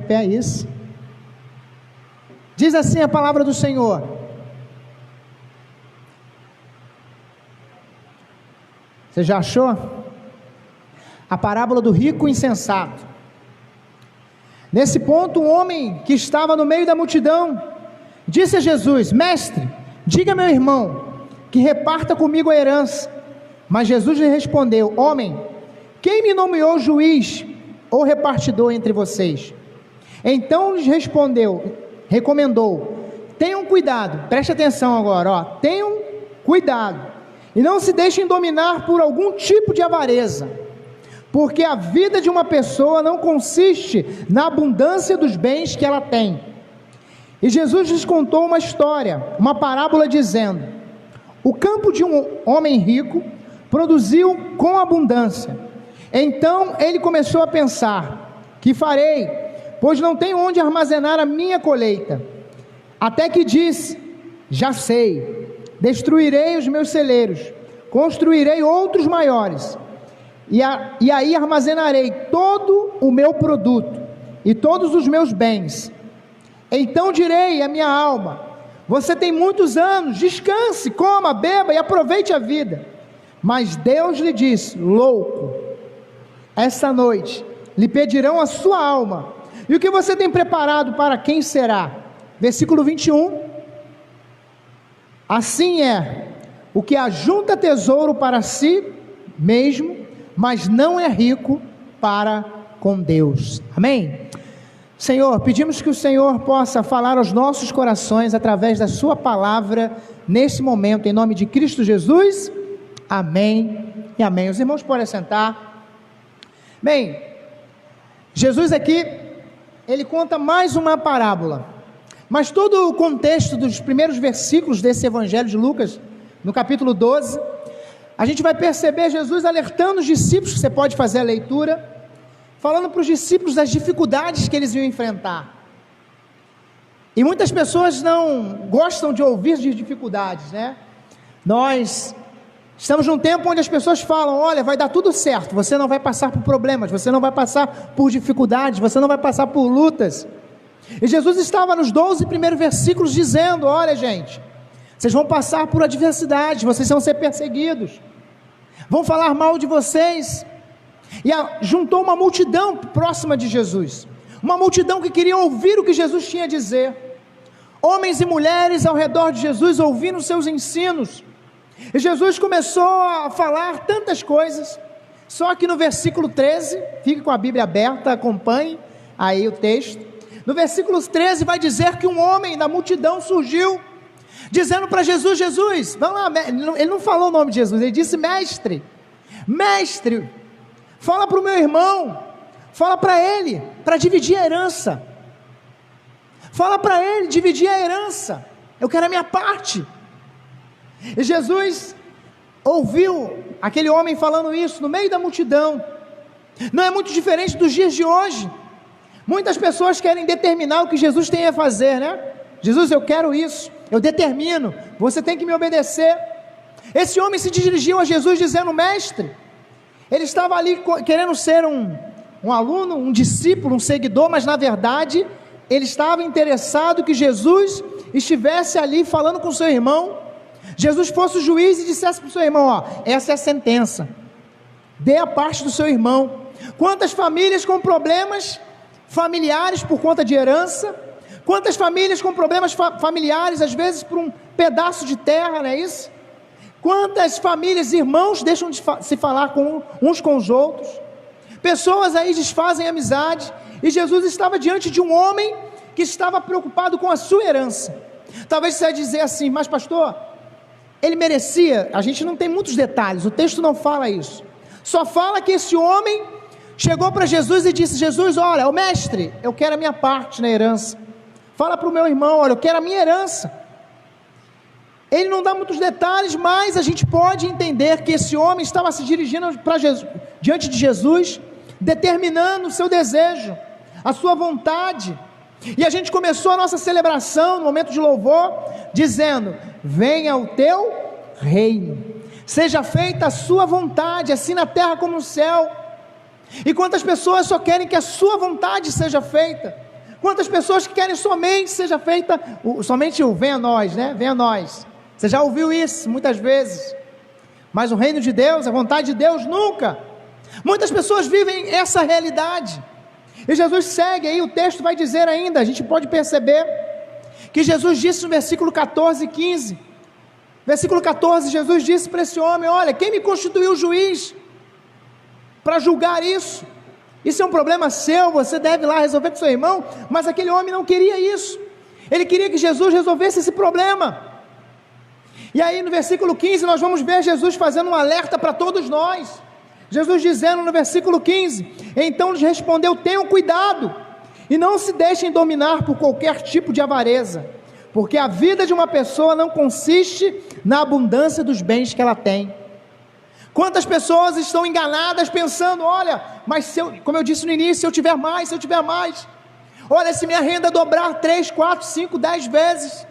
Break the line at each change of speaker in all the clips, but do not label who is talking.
pé, isso. Diz assim a palavra do Senhor: você já achou? A parábola do rico insensato. Nesse ponto, um homem que estava no meio da multidão disse a Jesus: mestre, diga a meu irmão que reparta comigo a herança. Mas Jesus lhe respondeu: homem, quem me nomeou juiz ou repartidor entre vocês? Então lhes recomendou: tenham cuidado, preste atenção agora, tenham cuidado, e não se deixem dominar por algum tipo de avareza, porque a vida de uma pessoa não consiste na abundância dos bens que ela tem. E Jesus lhes contou uma história, uma parábola, dizendo: o campo de um homem rico produziu com abundância. Então ele começou a pensar: que farei, pois não tenho onde armazenar a minha colheita? Até que disse: já sei, destruirei os meus celeiros, construirei outros maiores, e aí armazenarei todo o meu produto e todos os meus bens. Então direi à minha alma: você tem muitos anos, descanse, coma, beba e aproveite a vida. Mas Deus lhe disse: louco, esta noite lhe pedirão a sua alma, e o que você tem preparado para quem será? Versículo 21. Assim é o que ajunta tesouro para si mesmo, mas não é rico para com Deus. Amém? Senhor, pedimos que o Senhor possa falar aos nossos corações através da sua palavra nesse momento, em nome de Cristo Jesus. Amém e amém. Os irmãos podem sentar. Bem, Jesus aqui, ele conta mais uma parábola, mas todo o contexto dos primeiros versículos desse evangelho de Lucas, no capítulo 12, a gente vai perceber Jesus alertando os discípulos, você pode fazer a leitura, falando para os discípulos das dificuldades que eles iam enfrentar. E muitas pessoas não gostam de ouvir de dificuldades, né? Nós estamos num tempo onde as pessoas falam: olha, vai dar tudo certo, você não vai passar por problemas, você não vai passar por dificuldades, você não vai passar por lutas. E Jesus estava nos 12 primeiros versículos dizendo: olha gente, vocês vão passar por adversidades, vocês vão ser perseguidos, vão falar mal de vocês. E juntou uma multidão próxima de Jesus, uma multidão que queria ouvir o que Jesus tinha a dizer, homens e mulheres ao redor de Jesus ouvindo seus ensinos. E Jesus começou a falar tantas coisas, só que no versículo 13, fique com a Bíblia aberta, acompanhe aí o texto. No versículo 13 vai dizer que um homem da multidão surgiu, dizendo para Jesus: Jesus, vamos lá, ele não falou o nome de Jesus, ele disse: mestre, fala para o meu irmão, fala para ele, para dividir a herança, fala para ele dividir a herança, eu quero a minha parte. E Jesus ouviu aquele homem falando isso no meio da multidão. Não é muito diferente dos dias de hoje. Muitas pessoas querem determinar o que Jesus tem a fazer, né? Jesus, eu quero isso, eu determino, você tem que me obedecer. Esse homem se dirigiu a Jesus dizendo: mestre. Ele estava ali querendo ser um aluno, um discípulo, um seguidor, mas na verdade ele estava interessado que Jesus estivesse ali falando com seu irmão, Jesus fosse o juiz e dissesse para o seu irmão: essa é a sentença, dê a parte do seu irmão. Quantas famílias com problemas familiares por conta de herança, quantas famílias com problemas familiares, às vezes por um pedaço de terra, não é isso? Quantas famílias, irmãos, deixam de se falar uns com os outros, pessoas aí desfazem amizade, e Jesus estava diante de um homem que estava preocupado com a sua herança. Talvez você vai dizer assim: mas pastor, ele merecia? A gente não tem muitos detalhes, o texto não fala isso, só fala que esse homem chegou para Jesus e disse: Jesus, olha, mestre, eu quero a minha parte na herança, fala para o meu irmão, olha, eu quero a minha herança. Ele não dá muitos detalhes, mas a gente pode entender que esse homem estava se dirigindo para Jesus, diante de Jesus, determinando o seu desejo, a sua vontade. E a gente começou a nossa celebração no momento de louvor dizendo: venha o teu reino, seja feita a sua vontade, assim na terra como no céu. E quantas pessoas só querem que a sua vontade seja feita, Quantas pessoas que querem somente seja feita, somente o venha a nós, né? Venha a nós. Você já ouviu isso muitas vezes. Mas o reino de Deus, a vontade de Deus, nunca. Muitas pessoas vivem essa realidade. E Jesus segue aí, o texto vai dizer ainda, a gente pode perceber, que Jesus disse no versículo 14 e 15. Versículo 14, Jesus disse para esse homem: olha, quem me constituiu juiz para julgar isso? Isso é um problema seu, você deve ir lá resolver com seu irmão. Mas aquele homem não queria isso, ele queria que Jesus resolvesse esse problema. E aí no versículo 15 nós vamos ver Jesus fazendo um alerta para todos nós. Jesus dizendo no versículo 15: então lhes respondeu, tenham cuidado, e não se deixem dominar por qualquer tipo de avareza, porque a vida de uma pessoa não consiste na abundância dos bens que ela tem. Quantas pessoas estão enganadas pensando: olha, mas se eu, como eu disse no início, se eu tiver mais, olha, se minha renda dobrar 3, 4, 5, 10 vezes,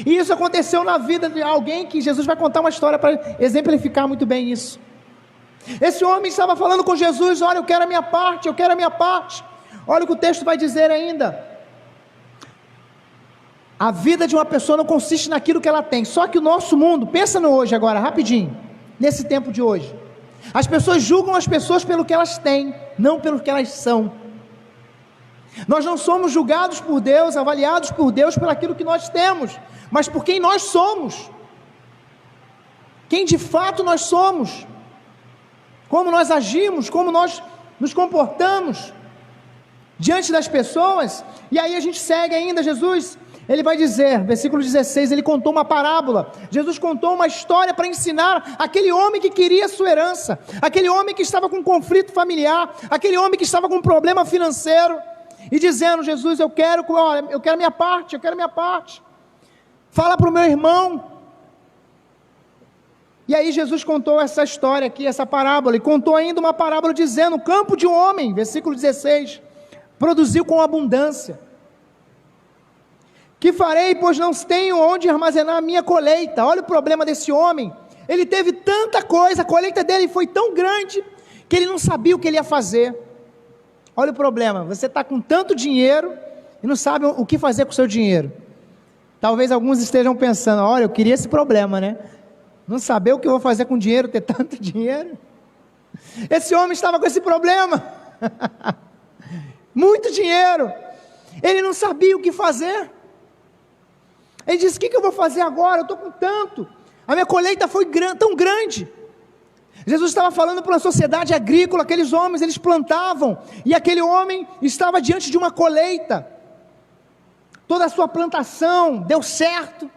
e isso aconteceu na vida de alguém que Jesus vai contar uma história para exemplificar muito bem isso. Esse homem estava falando com Jesus: olha, eu quero a minha parte, olha o que o texto vai dizer ainda, a vida de uma pessoa não consiste naquilo que ela tem. Só que o nosso mundo, pensa no hoje agora, rapidinho, nesse tempo de hoje, as pessoas julgam as pessoas pelo que elas têm, não pelo que elas são. Nós não somos julgados por Deus, avaliados por Deus por aquilo que nós temos, mas por quem nós somos, quem de fato nós somos, como nós agimos, como nós nos comportamos diante das pessoas. E aí a gente segue ainda, Jesus, ele vai dizer, versículo 16, ele contou uma parábola, Jesus contou uma história para ensinar aquele homem que queria sua herança, aquele homem que estava com conflito familiar, aquele homem que estava com problema financeiro, e dizendo: Jesus, eu quero a minha parte, fala para o meu irmão. E aí Jesus contou essa história aqui, essa parábola, e contou ainda uma parábola dizendo: o campo de um homem, versículo 16, produziu com abundância. Que farei, pois não tenho onde armazenar a minha colheita? Olha o problema desse homem, ele teve tanta coisa, a colheita dele foi tão grande, que ele não sabia o que ele ia fazer. Olha o problema, você está com tanto dinheiro, e não sabe o que fazer com o seu dinheiro. Talvez alguns estejam pensando: olha, eu queria esse problema, né? Não saber o que eu vou fazer com dinheiro, ter tanto dinheiro. Esse homem estava com esse problema, muito dinheiro, ele não sabia o que fazer. Ele disse: o que eu vou fazer agora? Eu estou com tanto, a minha colheita foi tão grande. Jesus estava falando para uma sociedade agrícola, aqueles homens, eles plantavam, e aquele homem estava diante de uma colheita, toda a sua plantação deu certo,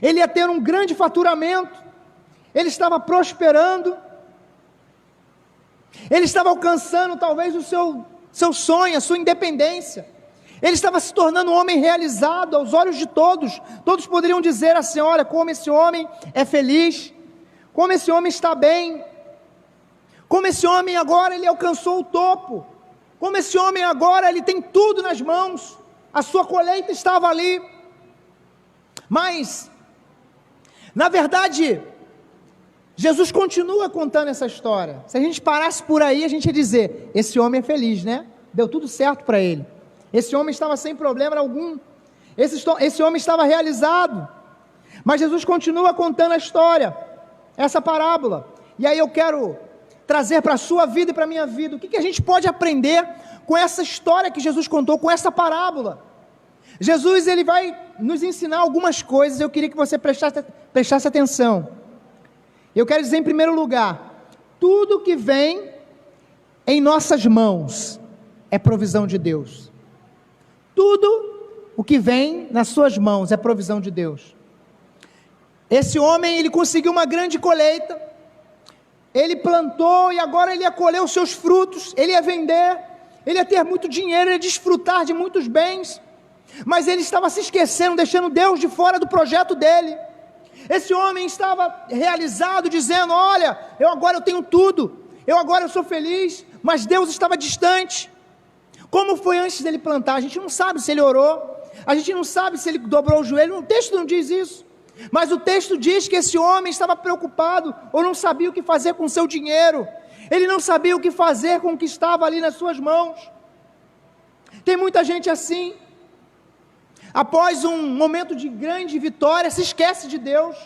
ele ia ter um grande faturamento, ele estava prosperando, ele estava alcançando talvez o seu sonho, a sua independência, ele estava se tornando um homem realizado aos olhos de todos. Todos poderiam dizer assim: olha, como esse homem é feliz, como esse homem está bem, como esse homem agora ele alcançou o topo, como esse homem agora ele tem tudo nas mãos, a sua colheita estava ali. Mas na verdade Jesus continua contando essa história. Se a gente parasse por aí, a gente ia dizer: esse homem é feliz, né? Deu tudo certo para ele, esse homem estava sem problema algum, esse homem estava realizado. Mas Jesus continua contando a história, essa parábola, e aí eu quero trazer para a sua vida e para a minha vida, o que a gente pode aprender com essa história que Jesus contou, com essa parábola. Jesus, ele vai nos ensinar algumas coisas, eu queria que você prestasse atenção. Eu quero dizer, em primeiro lugar, tudo que vem em nossas mãos é provisão de Deus. Tudo o que vem nas suas mãos é provisão de Deus. Esse homem, ele conseguiu uma grande colheita, ele plantou e agora ele ia colher os seus frutos, ele ia vender, ele ia ter muito dinheiro, ele ia desfrutar de muitos bens, mas ele estava se esquecendo, deixando Deus de fora do projeto dele. Esse homem estava realizado, dizendo: olha, eu tenho tudo, eu sou feliz, mas Deus estava distante. Como foi antes dele plantar? A gente não sabe se ele orou, a gente não sabe se ele dobrou o joelho, o texto não diz isso, mas o texto diz que esse homem estava preocupado, ou não sabia o que fazer com o seu dinheiro, ele não sabia o que fazer com o que estava ali nas suas mãos. Tem muita gente assim, após um momento de grande vitória, se esquece de Deus.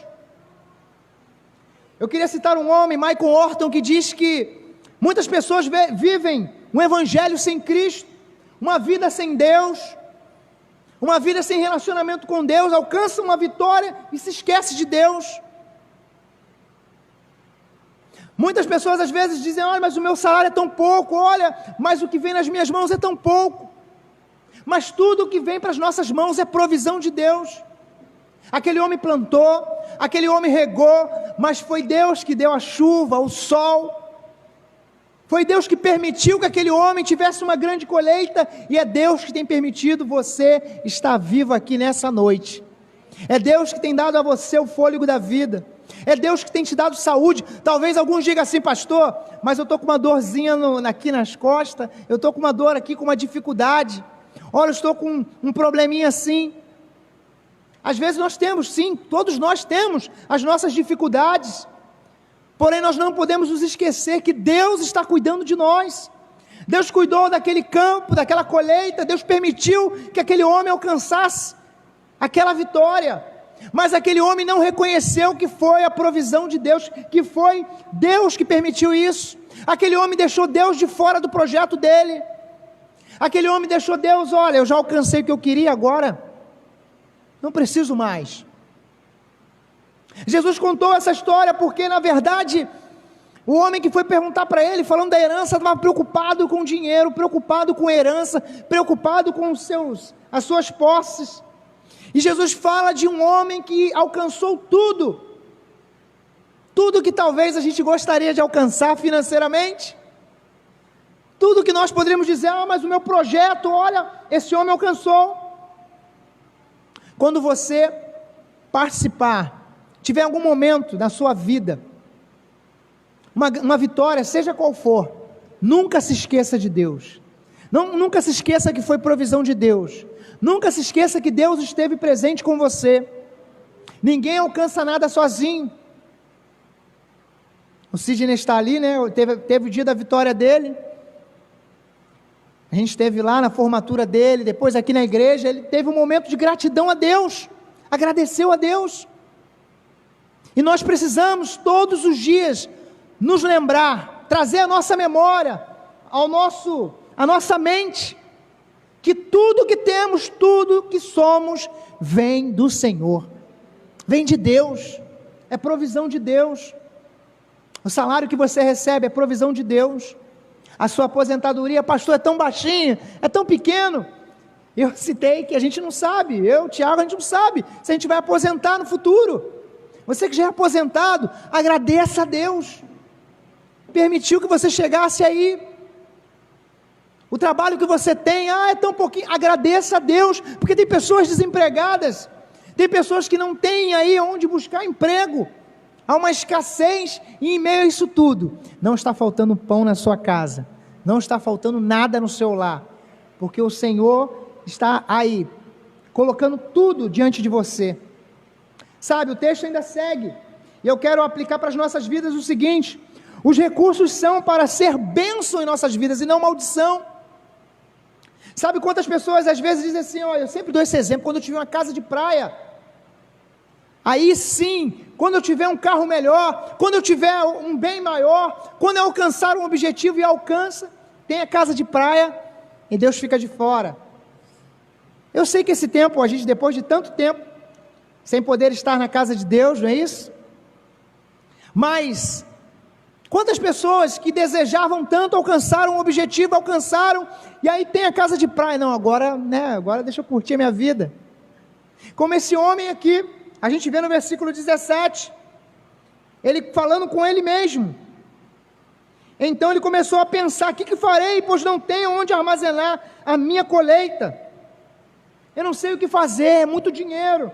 Eu queria citar um homem, Michael Horton, que diz que muitas pessoas vivem um evangelho sem Cristo, uma vida sem Deus, uma vida sem relacionamento com Deus, alcançam uma vitória e se esquece de Deus. Muitas pessoas às vezes dizem: olha, mas o meu salário é tão pouco, olha, mas o que vem nas minhas mãos é tão pouco. Mas tudo o que vem para as nossas mãos é provisão de Deus. Aquele homem plantou, aquele homem regou, mas foi Deus que deu a chuva, o sol. Foi Deus que permitiu que aquele homem tivesse uma grande colheita, e é Deus que tem permitido você estar vivo aqui nessa noite. É Deus que tem dado a você o fôlego da vida. É Deus que tem te dado saúde. Talvez alguns digam assim: pastor, mas eu estou com uma dorzinha aqui nas costas, eu estou com uma dor aqui, com uma dificuldade. Olha, eu estou com um probleminha assim. Às vezes nós temos, sim, todos nós temos as nossas dificuldades. Porém, nós não podemos nos esquecer que Deus está cuidando de nós. Deus cuidou daquele campo, daquela colheita. Deus permitiu que aquele homem alcançasse aquela vitória. Mas aquele homem não reconheceu que foi a provisão de Deus, que foi Deus que permitiu isso. Aquele homem deixou Deus de fora do projeto dele. Aquele homem deixou Deus: olha, eu já alcancei o que eu queria, agora não preciso mais. Jesus contou essa história porque, na verdade, o homem que foi perguntar para ele, falando da herança, estava preocupado com o dinheiro, preocupado com a herança, preocupado com as suas posses. E Jesus fala de um homem que alcançou tudo que talvez a gente gostaria de alcançar financeiramente, tudo que nós poderíamos dizer: ah, mas o meu projeto, olha, esse homem alcançou. Quando você participar, tiver algum momento na sua vida, uma vitória, seja qual for, nunca se esqueça de Deus. Nunca se esqueça que foi provisão de Deus. Nunca se esqueça que Deus esteve presente com você. Ninguém alcança nada sozinho. O Sidney está ali, né? Teve o dia da vitória dele. A gente esteve lá na formatura dele, depois aqui na igreja. Ele teve um momento de gratidão a Deus, agradeceu a Deus. E nós precisamos todos os dias nos lembrar, trazer a nossa memória, a nossa mente, que tudo que temos, tudo que somos, vem do Senhor, vem de Deus, é provisão de Deus. O salário que você recebe é provisão de Deus. A sua aposentadoria: pastor, é tão baixinho, é tão pequeno. Eu citei que a gente não sabe, Tiago, a gente não sabe se a gente vai aposentar no futuro. Você que já é aposentado, agradeça a Deus, permitiu que você chegasse aí. O trabalho que você tem, é tão pouquinho, agradeça a Deus, porque tem pessoas desempregadas, tem pessoas que não têm aí onde buscar emprego, há uma escassez, e em meio a isso tudo, não está faltando pão na sua casa, não está faltando nada no seu lar, porque o Senhor está aí, colocando tudo diante de você. Sabe, o texto ainda segue, e eu quero aplicar para as nossas vidas o seguinte: os recursos são para ser bênção em nossas vidas e não maldição. Sabe quantas pessoas às vezes dizem assim: olha, eu sempre dou esse exemplo, quando eu tiver uma casa de praia, aí sim, quando eu tiver um carro melhor, quando eu tiver um bem maior, quando eu alcançar um objetivo, e alcança, tem a casa de praia, e Deus fica de fora. Eu sei que esse tempo, a gente depois de tanto tempo, sem poder estar na casa de Deus, não é isso? Mas quantas pessoas que desejavam tanto alcançaram um objetivo, alcançaram, e aí tem a casa de praia: não, agora deixa eu curtir a minha vida. Como esse homem aqui, a gente vê no versículo 17, ele falando com ele mesmo. Então ele começou a pensar: o que farei, pois não tenho onde armazenar a minha colheita? Eu não sei o que fazer, é muito dinheiro.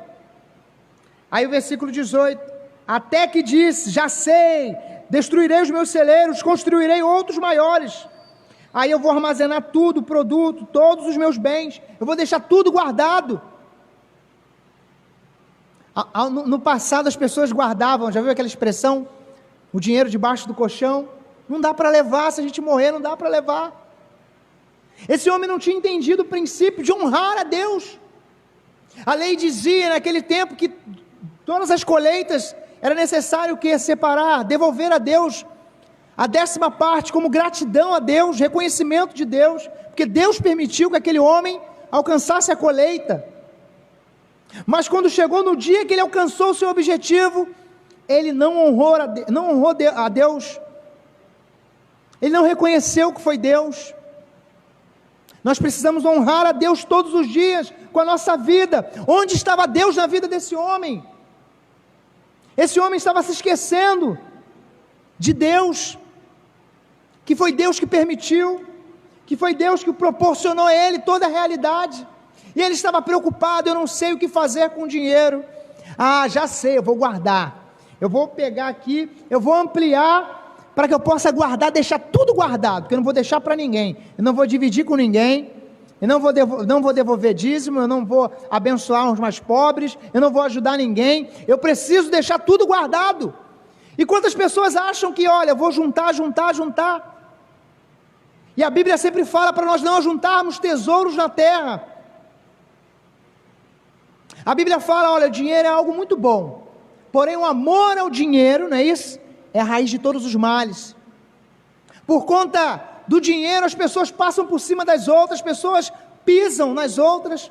Aí o versículo 18, até que disse: já sei, destruirei os meus celeiros, construirei outros maiores, aí eu vou armazenar tudo, produto, todos os meus bens, eu vou deixar tudo guardado. No passado as pessoas guardavam, já viu aquela expressão, o dinheiro debaixo do colchão? Não dá para levar, se a gente morrer não dá para levar. Esse homem não tinha entendido o princípio de honrar a Deus. A lei dizia naquele tempo que todas as colheitas era necessário o que? Separar, devolver a Deus a 10ª parte, como gratidão a Deus, reconhecimento de Deus, porque Deus permitiu que aquele homem alcançasse a colheita. Mas quando chegou no dia que ele alcançou o seu objetivo, ele não honrou a Deus, ele não reconheceu que foi Deus. Nós precisamos honrar a Deus todos os dias, com a nossa vida. Onde estava Deus na vida desse homem? Esse homem estava se esquecendo de Deus, que foi Deus que permitiu, que foi Deus que proporcionou a ele toda a realidade, e ele estava preocupado: eu não sei o que fazer com o dinheiro. Já sei, eu vou guardar, eu vou pegar aqui, eu vou ampliar, para que eu possa guardar, deixar tudo guardado, porque eu não vou deixar para ninguém, eu não vou dividir com ninguém, eu não vou devolver dízimo, eu não vou abençoar os mais pobres, eu não vou ajudar ninguém, eu preciso deixar tudo guardado. E quantas pessoas acham que, olha, eu vou juntar, e a Bíblia sempre fala para nós não juntarmos tesouros na terra. A Bíblia fala, olha, o dinheiro é algo muito bom, porém o amor ao dinheiro, não é isso? É a raiz de todos os males. Por conta do dinheiro, as pessoas passam por cima das outras, as pessoas pisam nas outras,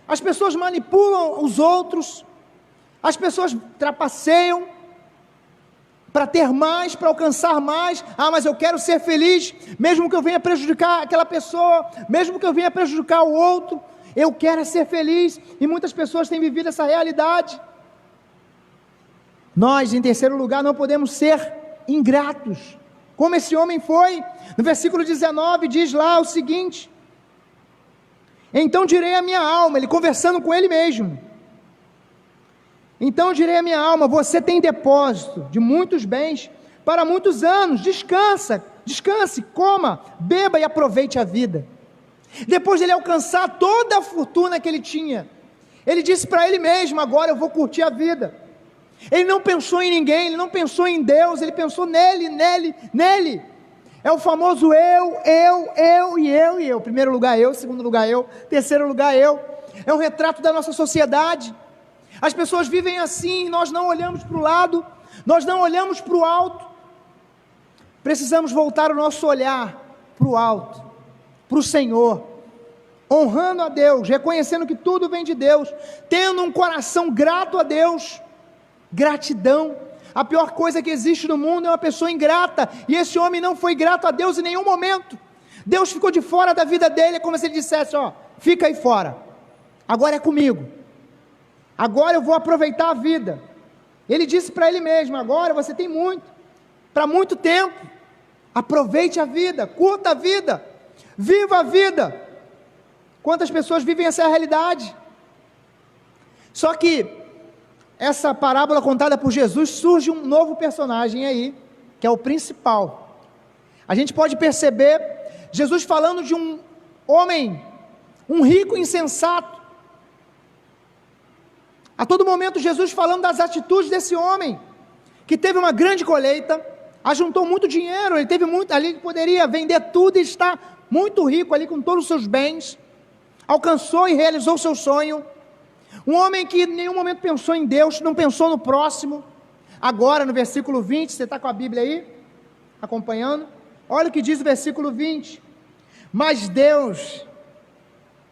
as pessoas manipulam os outros, as pessoas trapaceiam para ter mais, para alcançar mais. Mas eu quero ser feliz, mesmo que eu venha prejudicar aquela pessoa, mesmo que eu venha prejudicar o outro, eu quero ser feliz, e muitas pessoas têm vivido essa realidade. Nós, em terceiro lugar, não podemos ser ingratos, como esse homem foi. No versículo 19 diz lá o seguinte: então direi à minha alma, ele conversando com ele mesmo, então direi à minha alma, você tem depósito de muitos bens para muitos anos, descanse, coma, beba e aproveite a vida. Depois de ele alcançar toda a fortuna que ele tinha, ele disse para ele mesmo: agora eu vou curtir a vida. Ele não pensou em ninguém, ele não pensou em Deus, ele pensou nele. É o famoso eu. Primeiro lugar eu, segundo lugar eu, terceiro lugar eu. É um retrato da nossa sociedade. As pessoas vivem assim, nós não olhamos para o lado, nós não olhamos para o alto. Precisamos voltar o nosso olhar para o alto, para o Senhor, honrando a Deus, reconhecendo que tudo vem de Deus, tendo um coração grato a Deus. Gratidão. A pior coisa que existe no mundo é uma pessoa ingrata, e esse homem não foi grato a Deus em nenhum momento. Deus ficou de fora da vida dele, é como se ele dissesse: fica aí fora, agora é comigo, agora eu vou aproveitar a vida. Ele disse para ele mesmo: agora você tem muito, para muito tempo, aproveite a vida, curta a vida, viva a vida. Quantas pessoas vivem essa realidade? Só que essa parábola contada por Jesus, surge um novo personagem aí, que é o principal. A gente pode perceber Jesus falando de um homem, um rico insensato. A todo momento Jesus falando das atitudes desse homem, que teve uma grande colheita, ajuntou muito dinheiro, ele teve muito, ali ele poderia vender tudo e estar muito rico ali com todos os seus bens, alcançou e realizou o seu sonho. Um homem que em nenhum momento pensou em Deus, não pensou no próximo. Agora no versículo 20, você está com a Bíblia aí, acompanhando? Olha o que diz o versículo 20: mas Deus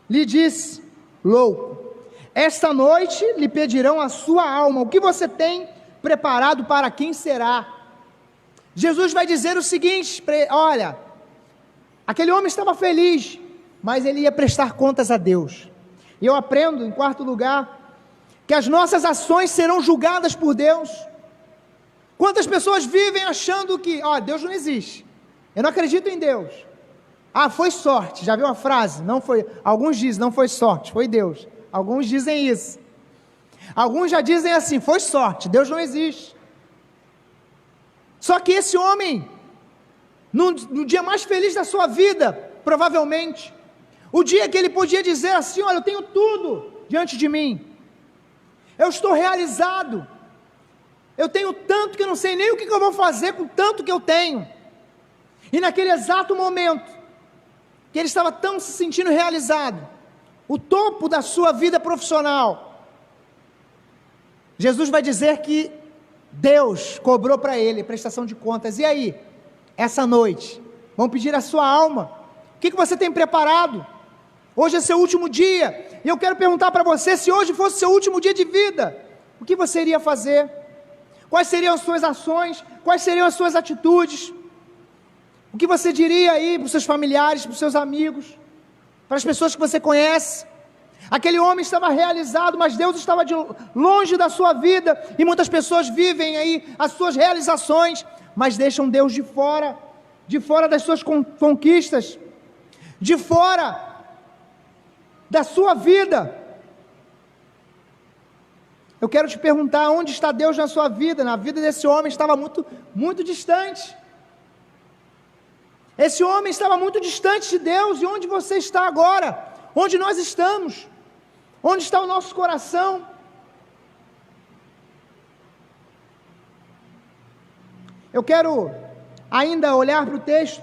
lhe disse: louco, esta noite lhe pedirão a sua alma, o que você tem preparado para quem será? Jesus vai dizer o seguinte: olha, aquele homem estava feliz, mas ele ia prestar contas a Deus. E eu aprendo, em quarto lugar, que as nossas ações serão julgadas por Deus. Quantas pessoas vivem achando que, Deus não existe, eu não acredito em Deus. Foi sorte, já viu a frase? Não foi, alguns dizem, não foi sorte, foi Deus. Alguns dizem isso. Alguns já dizem assim, foi sorte, Deus não existe. Só que esse homem, no dia mais feliz da sua vida, provavelmente, o dia que ele podia dizer assim: olha, eu tenho tudo diante de mim, eu estou realizado, eu tenho tanto que eu não sei nem o que eu vou fazer com tanto que eu tenho. E naquele exato momento, que ele estava tão se sentindo realizado, o topo da sua vida profissional, Jesus vai dizer que Deus cobrou para ele prestação de contas. E aí, essa noite, vão pedir a sua alma. O que você tem preparado? Hoje é seu último dia, e eu quero perguntar para você, se hoje fosse seu último dia de vida, o que você iria fazer? Quais seriam as suas ações? Quais seriam as suas atitudes? O que você diria aí para os seus familiares, para os seus amigos, para as pessoas que você conhece? Aquele homem estava realizado, mas Deus estava longe da sua vida, e muitas pessoas vivem aí as suas realizações, mas deixam Deus de fora das suas conquistas, de fora da sua vida. Eu quero te perguntar, onde está Deus na sua vida? Na vida desse homem estava muito, muito distante. Esse homem estava muito distante de Deus. E onde você está agora? Onde nós estamos? Onde está o nosso coração? Eu quero ainda olhar para o texto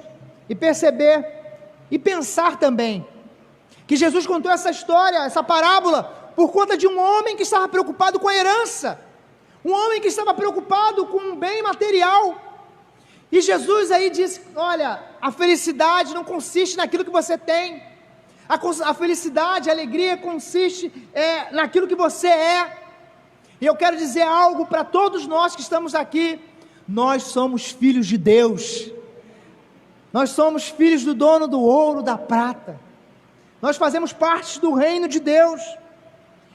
e perceber e pensar também que Jesus contou essa história, essa parábola, por conta de um homem que estava preocupado com a herança, um homem que estava preocupado com um bem material. E Jesus aí disse: olha, a felicidade não consiste naquilo que você tem, a felicidade, a alegria consiste naquilo que você é. E eu quero dizer algo para todos nós que estamos aqui: nós somos filhos de Deus, nós somos filhos do dono do ouro, da prata, nós fazemos parte do reino de Deus.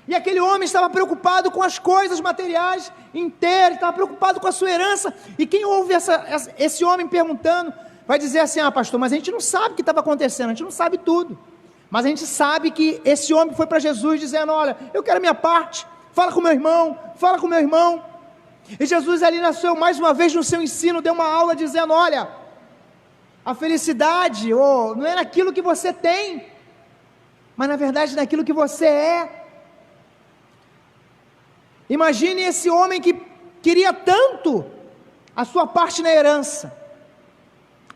E aquele homem estava preocupado com as coisas materiais inteiras, estava preocupado com a sua herança. E quem ouve esse homem perguntando, vai dizer assim: ah, pastor, mas a gente não sabe o que estava acontecendo, a gente não sabe tudo. Mas a gente sabe que esse homem foi para Jesus dizendo: olha, eu quero a minha parte, fala com meu irmão, fala com meu irmão. E Jesus ali nasceu mais uma vez no seu ensino, deu uma aula dizendo: olha, a felicidade não é naquilo que você tem, mas na verdade naquilo que você é. Imagine esse homem que queria tanto a sua parte na herança.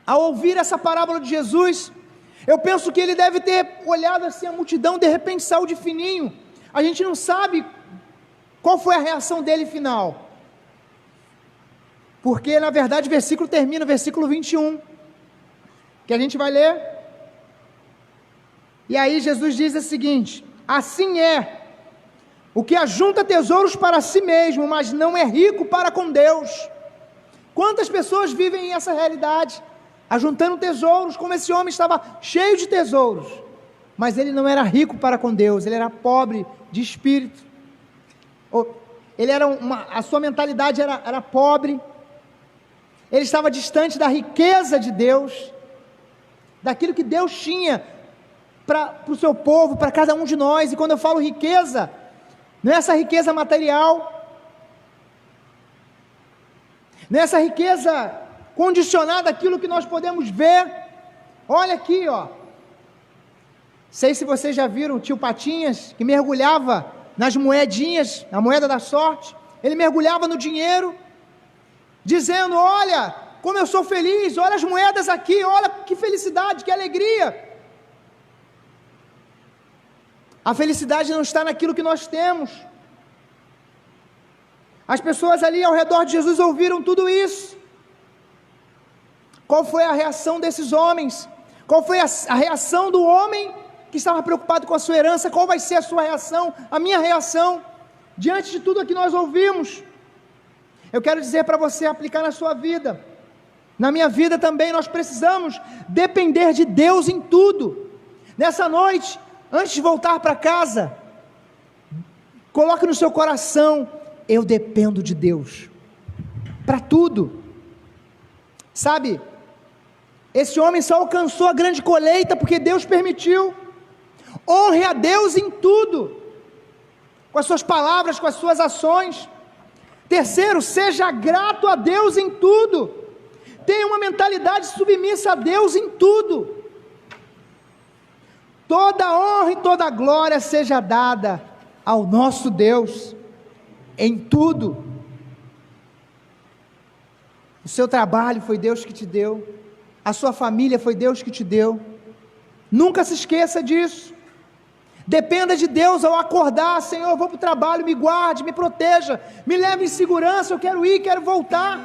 Ao ouvir essa parábola de Jesus, eu penso que ele deve ter olhado assim a multidão, de repente saiu de fininho. A gente não sabe qual foi a reação dele final, porque na verdade o versículo termina, versículo 21, que a gente vai ler. E aí Jesus diz o seguinte: assim é o que ajunta tesouros para si mesmo, mas não é rico para com Deus. Quantas pessoas vivem essa realidade, ajuntando tesouros, como esse homem estava cheio de tesouros, mas ele não era rico para com Deus, ele era pobre de espírito, a sua mentalidade era pobre, ele estava distante da riqueza de Deus, daquilo que Deus tinha para o seu povo, para cada um de nós. E quando eu falo riqueza, não é essa riqueza material, não é essa riqueza condicionada àquilo que nós podemos ver. Olha aqui, sei se vocês já viram o tio Patinhas, que mergulhava nas moedinhas, na moeda da sorte, ele mergulhava no dinheiro, dizendo: olha como eu sou feliz, olha as moedas aqui, olha que felicidade, que alegria. A felicidade não está naquilo que nós temos. As pessoas ali ao redor de Jesus ouviram tudo isso. Qual foi a reação desses homens? Qual foi a reação do homem que estava preocupado com a sua herança? Qual vai ser a sua reação, a minha reação, diante de tudo que nós ouvimos? Eu quero dizer para você aplicar na sua vida, na minha vida também. Nós precisamos depender de Deus em tudo. Nessa noite, antes de voltar para casa, coloque no seu coração: eu dependo de Deus para tudo. Sabe, esse homem só alcançou a grande colheita porque Deus permitiu. Honre a Deus em tudo, com as suas palavras, com as suas ações. Terceiro, seja grato a Deus em tudo. Tenha uma mentalidade submissa a Deus em tudo. Toda honra e toda glória seja dada ao nosso Deus em tudo. O seu trabalho foi Deus que te deu, a sua família foi Deus que te deu, Nunca se esqueça disso. Dependa de Deus ao acordar. Senhor, eu vou para o trabalho, me guarde, me proteja, me leve em segurança, eu quero ir, quero voltar.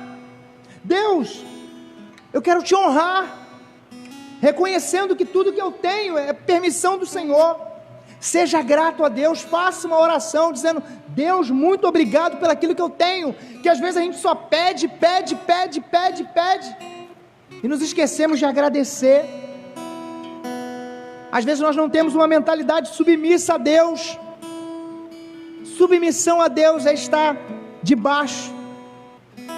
Deus, eu quero te honrar, reconhecendo que tudo que eu tenho é permissão do Senhor. Seja grato a Deus, faça uma oração dizendo: Deus, muito obrigado pelo aquilo que eu tenho, que às vezes a gente só pede, e nos esquecemos de agradecer. Às vezes nós não temos uma mentalidade submissa a Deus. Submissão a Deus é estar debaixo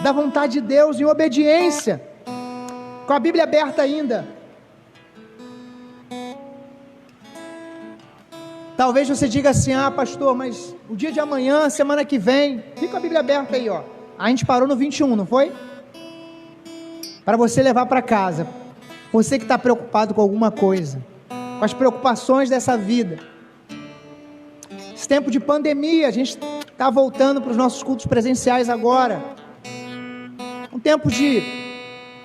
da vontade de Deus, em obediência, com a Bíblia aberta ainda. Talvez você diga assim: ah, pastor, mas o dia de amanhã, semana que vem, fica com a Bíblia aberta aí, ó. A gente parou no 21, não foi? Para você levar para casa. Você que está preocupado com alguma coisa, com as preocupações dessa vida. Esse tempo de pandemia, a gente está voltando para os nossos cultos presenciais agora. Um tempo de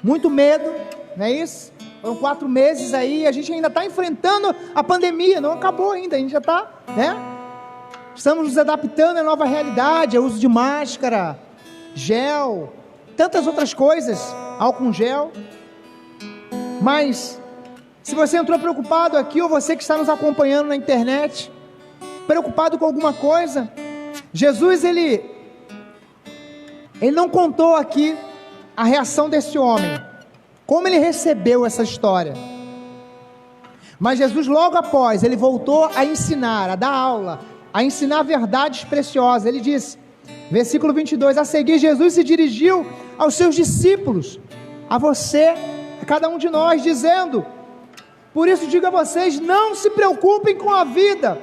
muito medo, não é isso? Foram 4 meses aí, a gente ainda está enfrentando a pandemia, não acabou ainda, a gente já está, né? Estamos nos adaptando à nova realidade, ao uso de máscara, gel, tantas outras coisas, álcool gel. Mas, se você entrou preocupado aqui, ou você que está nos acompanhando na internet, preocupado com alguma coisa, Jesus, ele não contou aqui a reação desse homem, como ele recebeu essa história. Mas Jesus, logo após, ele voltou a ensinar, a dar aula, a ensinar verdades preciosas. Ele disse, versículo 22, a seguir Jesus se dirigiu aos seus discípulos, a você, a cada um de nós, dizendo: por isso digo a vocês, não se preocupem com a vida,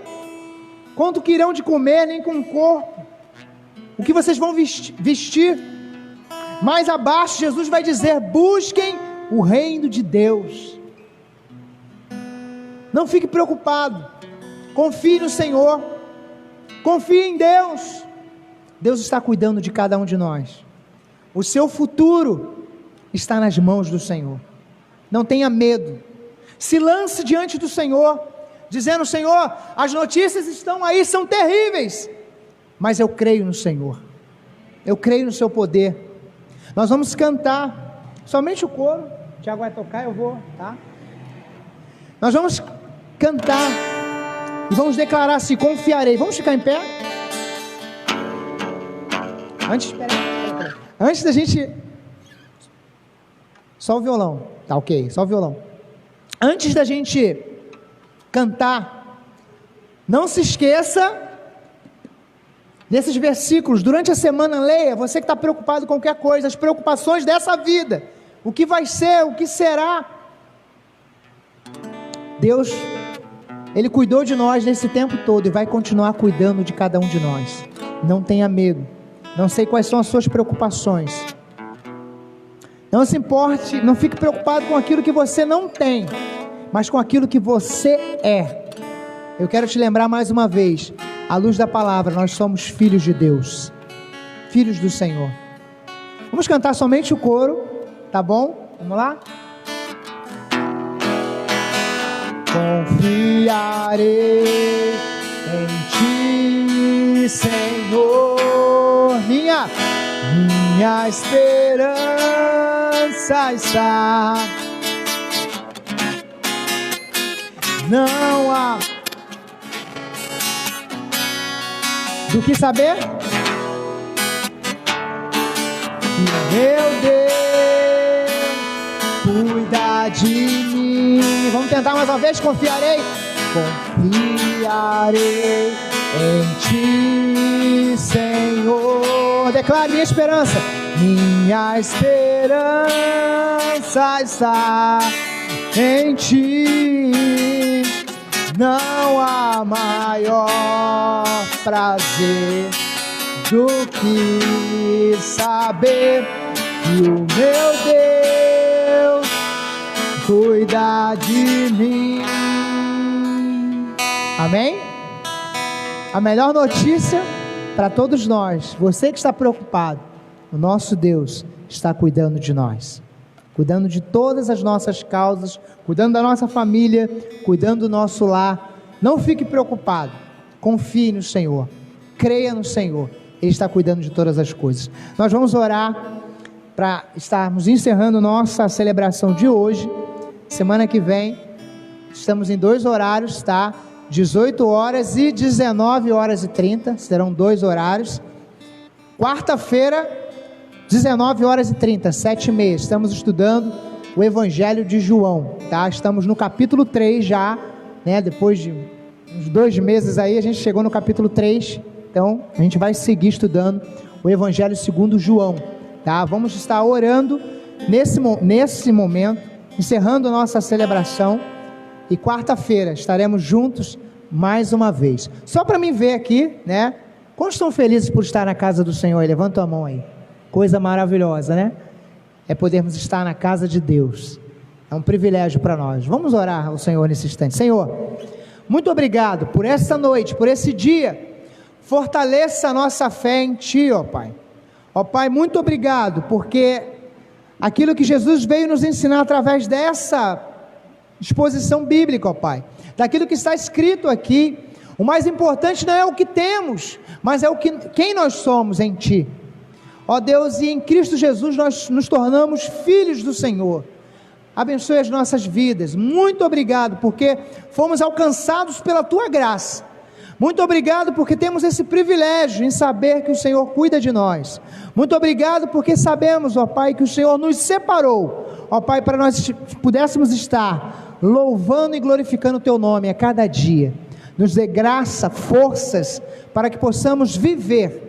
quanto que irão de comer, nem com o corpo, o que vocês vão vestir. Mais abaixo Jesus vai dizer: busquem o reino de Deus. Não fique preocupado, confie no Senhor, confie em Deus. Deus está cuidando de cada um de nós. O seu futuro está nas mãos do Senhor. Não tenha medo, se lance diante do Senhor, dizendo: Senhor, as notícias estão aí, são terríveis, mas eu creio no Senhor, eu creio no seu poder. Nós vamos cantar, somente o coro, o Tiago vai tocar, eu vou, tá? Nós vamos cantar, e vamos declarar assim: confiarei. Vamos ficar em pé? Antes da gente, só o violão, tá ok, só o violão. Antes da gente cantar, não se esqueça desses versículos. Durante a semana leia, você que está preocupado com qualquer coisa, as preocupações dessa vida, o que vai ser, o que será. Deus, Ele cuidou de nós nesse tempo todo e vai continuar cuidando de cada um de nós. Não tenha medo. Não sei quais são as suas preocupações. Não se importe, não fique preocupado com aquilo que você não tem, mas com aquilo que você é. Eu quero te lembrar mais uma vez, à luz da palavra, nós somos filhos de Deus, filhos do Senhor. Vamos cantar somente o coro, tá bom? Vamos lá? Confiarei em Ti, Senhor, minha esperança está. Não há do que saber. Meu Deus, cuida de mim. Vamos tentar mais uma vez. Confiarei em Ti, Senhor. Declare: minha esperança. Minha esperança está em Ti. Não há maior prazer do que saber que o meu Deus cuida de mim. Amém? A melhor notícia para todos nós, você que está preocupado, o nosso Deus está cuidando de nós. cuidando de todas as nossas causas, cuidando da nossa família, cuidando do nosso lar. Não fique preocupado, confie no Senhor, creia no Senhor, Ele está cuidando de todas as coisas. Nós vamos orar para estarmos encerrando nossa celebração de hoje. Semana que vem, estamos em 2 horários, tá? 18 horas e 19 horas e 30, serão 2 horários. Quarta-feira, 19 horas e 30, 7h30, estamos estudando o Evangelho de João, tá? Estamos no capítulo 3 já, né? Depois de uns 2 meses aí, a gente chegou no capítulo 3, então a gente vai seguir estudando o Evangelho segundo João, tá? Vamos estar orando nesse momento, encerrando a nossa celebração, e quarta-feira estaremos juntos mais uma vez. Só para mim ver aqui, né? Quantos estão felizes por estar na casa do Senhor? Levanta a mão aí. Coisa maravilhosa, né? É podermos estar na casa de Deus. É um privilégio para nós. Vamos orar ao Senhor nesse instante. Senhor, muito obrigado por essa noite, por esse dia. Fortaleça a nossa fé em Ti, ó Pai. Ó Pai, muito obrigado, porque aquilo que Jesus veio nos ensinar através dessa exposição bíblica, ó Pai, daquilo que está escrito aqui, o mais importante não é o que temos, mas é quem nós somos em Ti. Ó Deus, e em Cristo Jesus nós nos tornamos filhos do Senhor. Abençoe as nossas vidas. Muito obrigado, porque fomos alcançados pela Tua graça. Muito obrigado, porque temos esse privilégio em saber que o Senhor cuida de nós. Muito obrigado, porque sabemos, ó Pai, que o Senhor nos separou, ó Pai, para nós pudéssemos estar louvando e glorificando o Teu nome a cada dia. Nos dê graça, forças, para que possamos viver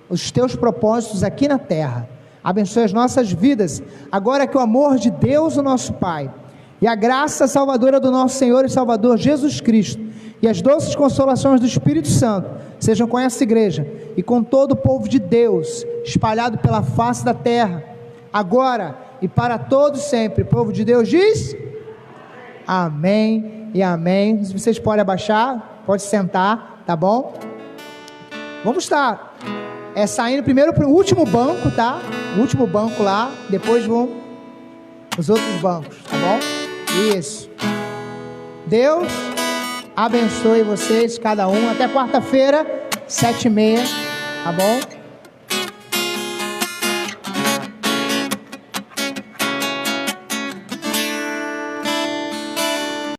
os Teus propósitos aqui na terra. Abençoe as nossas vidas, agora que o amor de Deus, o nosso Pai, e a graça salvadora do nosso Senhor e Salvador Jesus Cristo, e as doces consolações do Espírito Santo, sejam com essa igreja, e com todo o povo de Deus, espalhado pela face da terra, agora e para todos sempre. O povo de Deus diz: amém e amém. Vocês podem abaixar, pode sentar, tá bom? Vamos estar saindo primeiro para o último banco, tá? O último banco lá, depois vão os outros bancos, tá bom? Isso. Deus abençoe vocês, cada um. Até quarta-feira, 7h30, tá bom?